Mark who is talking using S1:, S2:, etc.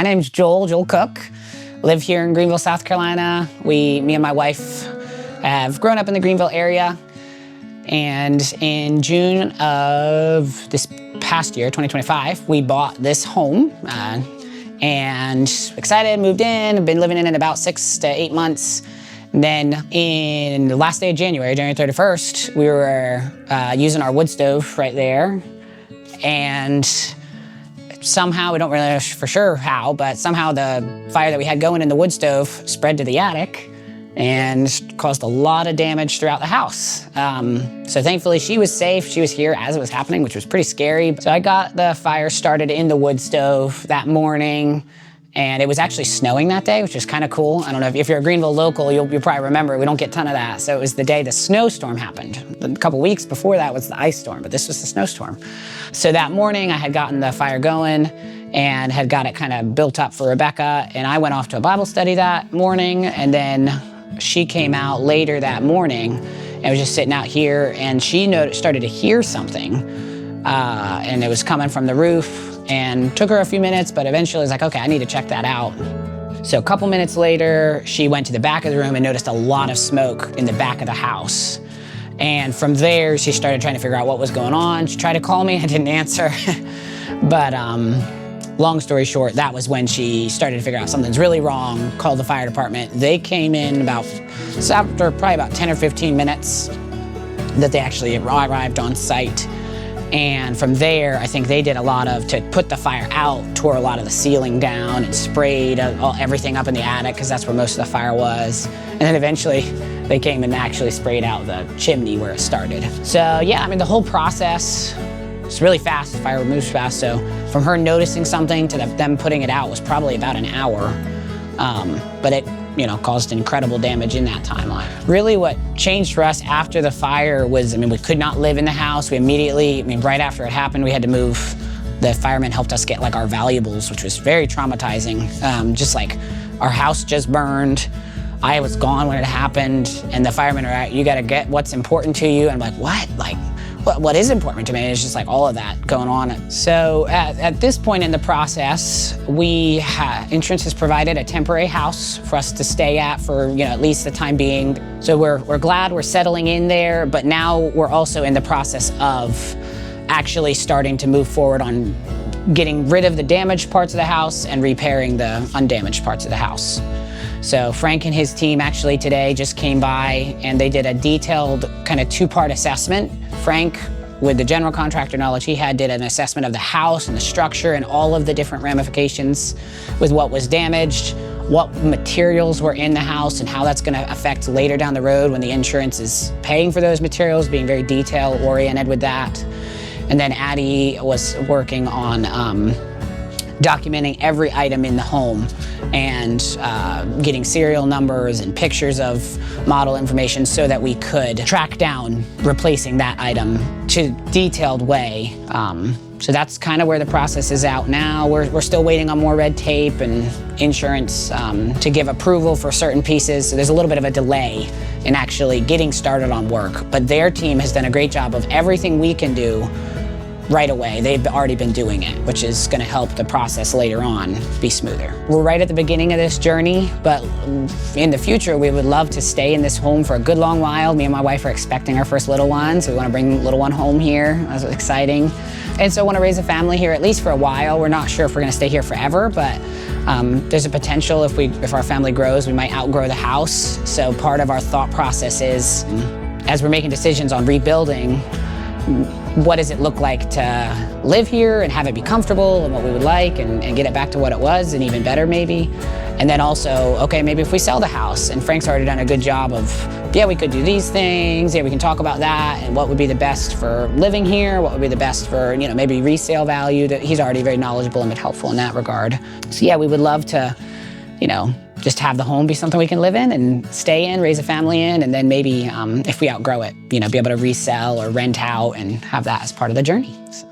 S1: My name's Joel Cook. Live here in Greenville, South Carolina. Me and my wife have grown up in the Greenville area. And in June of this past year, 2025, we bought this home and excited, moved in. I've been living in it about 6 to 8 months. And then in the last day of January 31st, we were using our wood stove right there. And somehow, we don't really know for sure how, but somehow the fire that we had going in the wood stove spread to the attic and caused a lot of damage throughout the house. So thankfully she was safe. She was here as it was happening, which was pretty scary. So I got the fire started in the wood stove that morning, and it was actually snowing that day, which is kind of cool. I don't know if you're a Greenville local, you'll probably remember, we don't get a ton of that. So it was the day the snowstorm happened. A couple weeks before that was the ice storm, but this was the snowstorm. So that morning I had gotten the fire going and had got it kind of built up for Rebecca, and I went off to a Bible study that morning, and then she came out later that morning and was just sitting out here, and she started to hear something, and it was coming from the roof, and took her a few minutes, but eventually was like, okay, I need to check that out. So a couple minutes later, she went to the back of the room and noticed a lot of smoke in the back of the house. And from there, she started trying to figure out what was going on. She tried to call me, I didn't answer. But long story short, that was when she started to figure out something's really wrong, called the fire department. They came in after probably about 10 or 15 minutes that they actually arrived on site. And from there, I think they did a lot to put the fire out, tore a lot of the ceiling down and sprayed everything up in the attic, because that's where most of the fire was. And then eventually they came and actually sprayed out the chimney where it started. So yeah, I mean, the whole process was really fast. The fire moves fast. So from her noticing something to them putting it out was probably about an hour. But it caused incredible damage in that timeline. Really what changed for us after the fire was, we could not live in the house. We immediately, right after it happened, we had to move. The firemen helped us get our valuables, which was very traumatizing. Just like our house just burned. I was gone when it happened, and the firemen are you gotta get what's important to you. And I'm like, what? What is important to me? It's just all of that going on. So at this point in the process, insurance has provided a temporary house for us to stay at for at least the time being. So we're glad we're settling in there, but now we're also in the process of actually starting to move forward on getting rid of the damaged parts of the house and repairing the undamaged parts of the house. So Frank and his team actually today just came by and they did a detailed kind of 2-part assessment. Frank, with the general contractor knowledge he had, did an assessment of the house and the structure and all of the different ramifications with what was damaged, what materials were in the house, and how that's going to affect later down the road when the insurance is paying for those materials, being very detail oriented with that. And then Addie was working on documenting every item in the home and getting serial numbers and pictures of model information so that we could track down replacing that item to a detailed way. So that's kind of where the process is out now. We're still waiting on more red tape and insurance to give approval for certain pieces. So there's a little bit of a delay in actually getting started on work. But their team has done a great job of everything we can do right away. They've already been doing it, which is going to help the process later on be smoother. We're right at the beginning of this journey, but in the future, we would love to stay in this home for a good long while. Me and my wife are expecting our first little one, so we want to bring little one home here. That's exciting. And so I want to raise a family here, at least for a while. We're not sure if we're going to stay here forever, but there's a potential if our family grows, we might outgrow the house. So part of our thought process is, as we're making decisions on rebuilding, what does it look like to live here and have it be comfortable and what we would like and get it back to what it was and even better maybe. And then also, okay, maybe if we sell the house, and Frank's already done a good job of, yeah, we could do these things, yeah, we can talk about that and what would be the best for living here, what would be the best for, maybe resale value. He's already very knowledgeable and been helpful in that regard. So yeah, we would love to, just have the home be something we can live in and stay in, raise a family in, and then maybe if we outgrow it, be able to resell or rent out and have that as part of the journey. So.